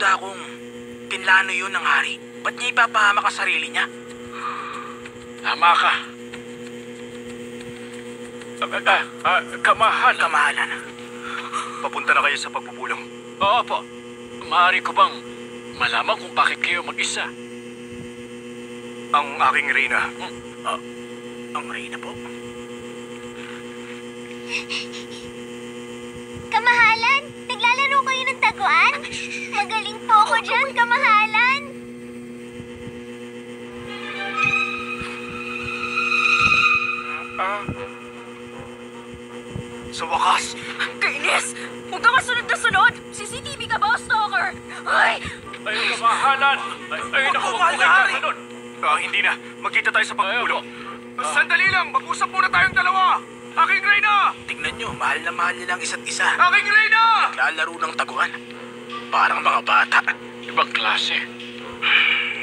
duda kung pinlano yun ng hari. Ba't niya ipapahamak ang sarili niya? Tama ka. Kamahalan. Kamahalan. Papunta na kayo sa pagpupulong. Oo po. Maaari ko bang malaman kung bakit kayo mag-isa? Ang aking reyna. Ang reyna po? Kamahalan, naglalaro kayo ng taguan? Magaling po ako dyan, kamahalan. Sa wakas! Kainis! Huwag ka masunod na sunod! CCTV ka ba o stalker? Ay! Ay, kamahalan! Ay, naku, huwag po kayo ganun. Hindi na. Magkita tayo sa pagpupulong. Sandali lang! Mag-usap muna tayong dalawa! Aking reyna! Tingnan nyo, mahal na mahal nila ang isa't isa. Aking reyna! Naglalaro ng taguan. Parang mga bata. Ibang klase.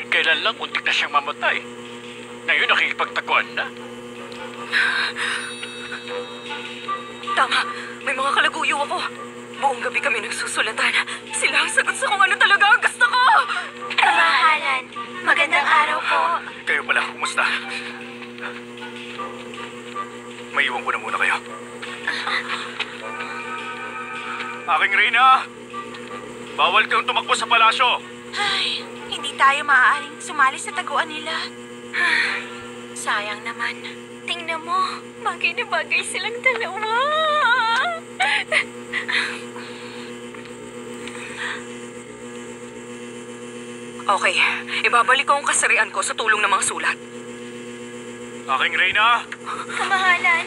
Kailan lang untik na siyang mamatay. Ngayon nakikipagtaguan na. Tama, may mga kalaguyo ako. Buong gabi kami nagsusulatan. Sila ang sagot sa kung ano talaga ang gusto ko! Kamahalan, magandang araw po. Kayo pala, kumusta? Maiwan ko na muna kayo. Aking reyna! Bawal kang tumakbo sa palasyo! Ay, hindi tayo maaaring sumali sa taguan nila. Sayang naman. Tingnan mo, bagay na bagay silang dalawa. Okay, ibabalik ko ang kasarian ko sa tulong ng mga sulat. Aking reyna! Kamahalan,